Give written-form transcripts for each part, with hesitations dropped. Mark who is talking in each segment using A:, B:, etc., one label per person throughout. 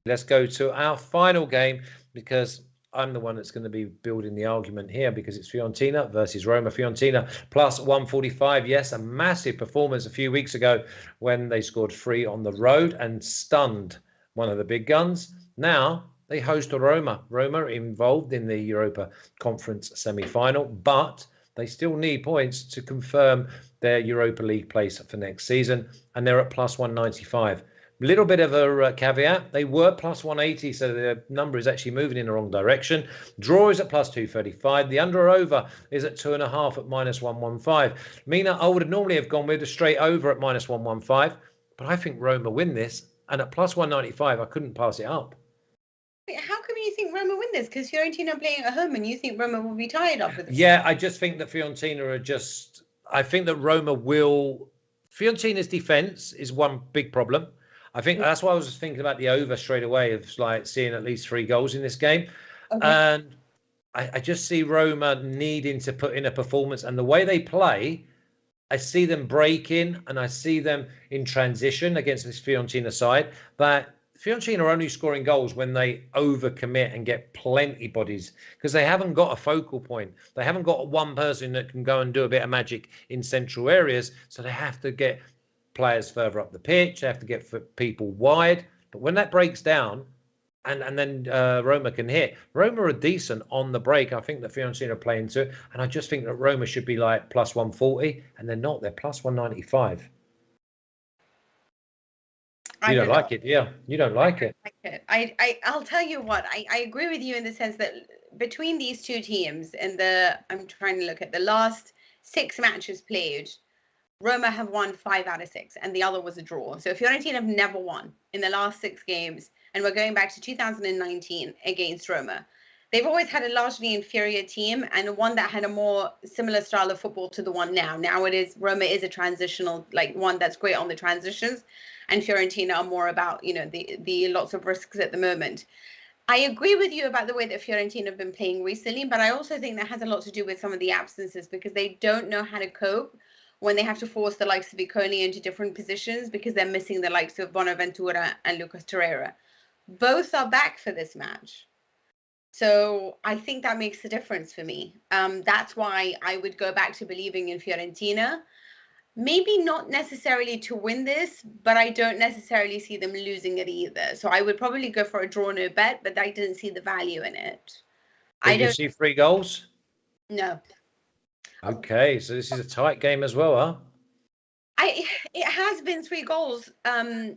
A: let's go to our final game, because I'm the one that's going to be building the argument here, because it's Fiorentina versus Roma. Fiorentina plus 145. Yes, a massive performance a few weeks ago when they scored 3 on the road and stunned one of the big guns. Now they host Roma. Roma involved in the Europa Conference semi-final, but they still need points to confirm their Europa League place for next season, and they're at plus 195. Little bit of a caveat. They were plus 180, so the number is actually moving in the wrong direction. Draw is at plus 235. The under or over is at 2.5 at minus 115. Mina, I would normally have gone with a straight over at minus 115, but I think Roma win this, and at plus 195, I couldn't pass it up.
B: Wait, how come you think Roma win this? Because Fiorentina are playing at home, and you think Roma will be tied up with this?
A: Yeah, I just think that Fiorentina are just... I think that Roma will... Fiorentina's defence is one big problem. I think that's why I was thinking about the over straight away, of like seeing at least 3 goals in this game. Okay. And I just see Roma needing to put in a performance. And the way they play, I see them breaking, and I see them in transition against this Fiorentina side. But Fiorentina are only scoring goals when they overcommit and get plenty bodies, because they haven't got a focal point. They haven't got one person that can go and do a bit of magic in central areas. So they have to get players further up the pitch. They have to get people wide. But when that breaks down, and then Roma can hit. Roma are decent on the break. I think that Fiorentina are playing to it. And I just think that Roma should be like plus 140, and they're not. They're plus 195. You don't like it, yeah? You don't like it.
B: I'll tell you what. I agree with you in the sense that between these two teams, I'm trying to look at the last 6 matches played, Roma have won 5 out of 6, and the other was a draw. So Fiorentina have never won in the last 6 games, and we're going back to 2019 against Roma. They've always had a largely inferior team, and one that had a more similar style of football to the one now. Now Roma is a transitional, like one that's great on the transitions, and Fiorentina are more about, the lots of risks at the moment. I agree with you about the way that Fiorentina have been playing recently, but I also think that has a lot to do with some of the absences, because they don't know how to cope when they have to force the likes of Iconi into different positions, because they're missing the likes of Bonaventura and Lucas Torreira. Both are back for this match. So I think that makes a difference for me. That's why I would go back to believing in Fiorentina. Maybe not necessarily to win this, but I don't necessarily see them losing it either. So I would probably go for a draw no bet, but I didn't see the value in it.
A: Did you see 3 goals?
B: No.
A: Okay, so this is a tight game as well, huh?
B: It has been 3 goals the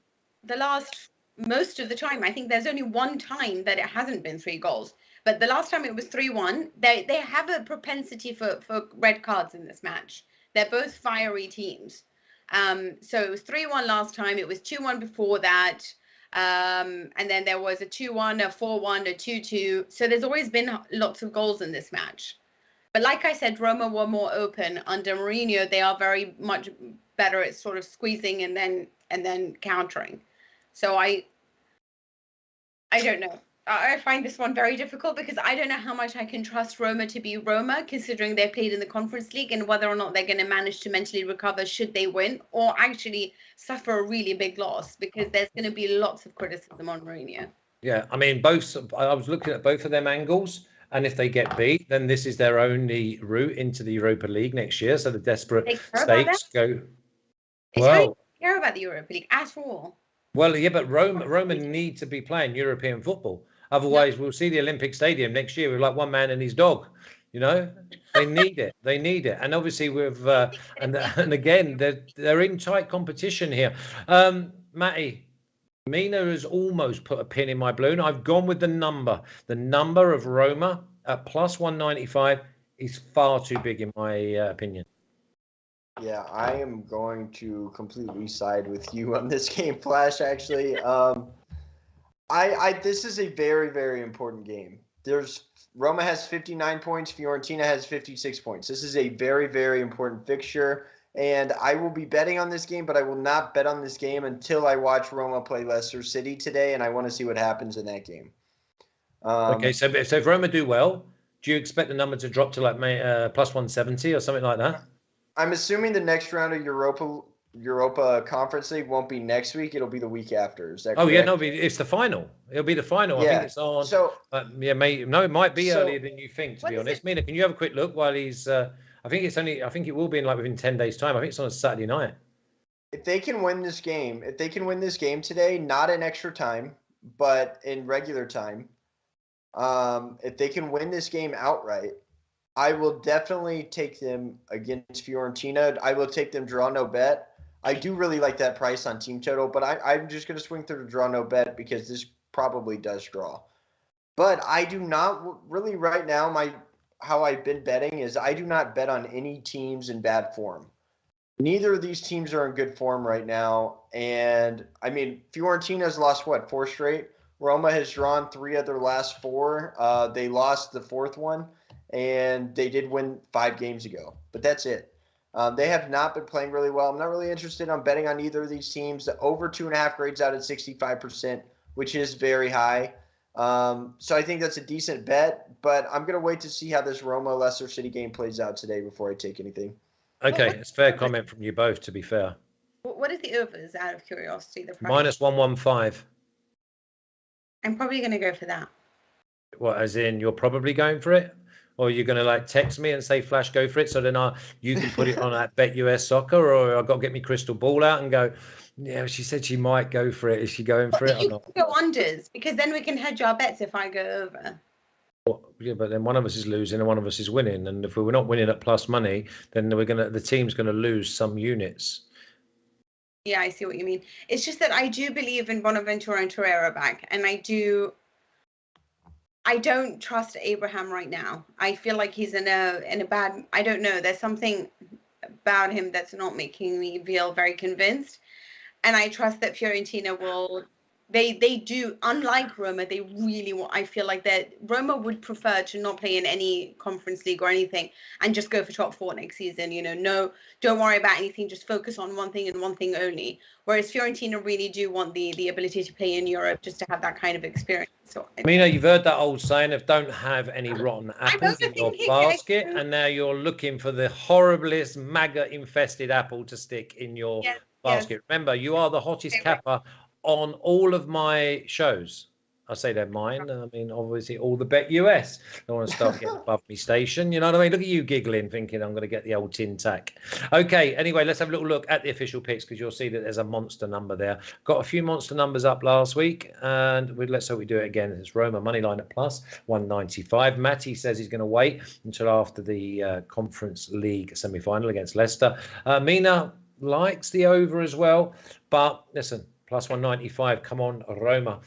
B: last most of the time. I think there's only one time that it hasn't been 3 goals. But the last time it was 3-1. They have a propensity for red cards in this match. They're both fiery teams. So it was 3-1 last time. It was 2-1 before that. And then there was a 2-1, a 4-1, a 2-2. So there's always been lots of goals in this match. But like I said, Roma were more open. Under Mourinho, they are very much better at sort of squeezing and then countering. So I don't know. I find this one very difficult, because I don't know how much I can trust Roma to be Roma, considering they played in the Conference League, and whether or not they're going to manage to mentally recover should they win, or actually suffer a really big loss, because there's going to be lots of criticism on Mourinho.
A: Yeah, I mean, I was looking at both of them angles, and if they get beat, then this is their only route into the Europa League next year. So the desperate states go.
B: Well, I don't care about the Europa League at all.
A: Well, yeah, but Roma need to be playing European football. Otherwise, we'll see the Olympic Stadium next year with like one man and his dog. They need it. They need it. And obviously, with and again, they're in tight competition here. Matty, Mina has almost put a pin in my balloon. I've gone with the number. The number of Roma at plus 195 is far too big in my opinion.
C: Yeah, I am going to completely side with you on this game, Flash, actually. This is a very, very important game. Roma has 59 points. Fiorentina has 56 points. This is a very, very important fixture. And I will be betting on this game, but I will not bet on this game until I watch Roma play Leicester City today, and I want to see what happens in that game.
A: Okay, so if Roma do well, do you expect the number to drop to like plus 170 or something like that?
C: I'm assuming the next round of Europa Europa Conference League won't be next week. It'll be the week after. Is that correct?
A: Oh yeah, no, it's the final. It'll be the final. I think it's on.
C: So
A: yeah, no, it might be earlier than you think. To be
B: What is
A: honest, Mina, can you have a quick look while he's? I think it will be in like within 10 days' time. I think it's on a Saturday night.
C: if they can win this game today, not in extra time, but in regular time, if they can win this game outright, I will definitely take them against Fiorentina. I will take them draw no bet. I do really like that price on team total, but I'm just going to swing through the draw no bet because this probably does draw. But I do not really right now, how I've been betting is I do not bet on any teams in bad form. Neither of these teams are in good form right now. And, I mean, Fiorentina's lost, 4 straight? Roma has drawn 3 of their last 4. They lost the 4th one, and they did win 5 games ago. But that's it. They have not been playing really well. I'm not really interested in betting on either of these teams. The over 2.5 grades out at 65%, which is very high. So I think that's a decent bet, but I'm going to wait to see how this Roma-Leicester City game plays out today before I take anything.
A: Okay, it's a fair comment from you both, to be fair.
B: What is the overs, out of curiosity? The price?
A: Minus 115.
B: I'm probably going to go for that.
A: What, as in you're probably going for it? Or you're going to like text me and say, Flash, go for it, so then you can put it on at Bet US Soccer, or I've got to get my crystal ball out and go, yeah, she said she might go for it. Is she going for it or not?
B: You can go unders, because then we can hedge our bets if I go over.
A: Well, yeah, but then one of us is losing and one of us is winning. And if we're not winning at plus money, then the team's going to lose some units.
B: Yeah, I see what you mean. It's just that I do believe in Bonaventura and Torreira back, and I don't trust Abraham right now. I feel like he's in a bad. I don't know. There's something about him that's not making me feel very convinced. And I trust that Fiorentina will. They do, unlike Roma, they really want. I feel like that Roma would prefer to not play in any conference league or anything and just go for top 4 next season. No, don't worry about anything. Just focus on one thing and one thing only. Whereas Fiorentina really do want the ability to play in Europe, just to have that kind of experience. So,
A: Mina, you've heard that old saying of don't have any rotten apples in your basket, and now you're looking for the horriblest maggot-infested apple to stick in your basket. Yes. Remember, you are the hottest capper on all of my shows. I say they're mine. I mean, obviously, all the Bet US. I want to start getting above me station. You know what I mean? Look at you giggling, thinking I'm going to get the old tin tack. Okay, anyway, let's have a little look at the official picks, because you'll see that there's a monster number there. Got a few monster numbers up last week, and let's hope we do it again. It's Roma money line at plus 195. Matty says he's going to wait until after the Conference League semi-final against Leicester. Mina likes the over as well, but listen, plus 195. Come on, Roma.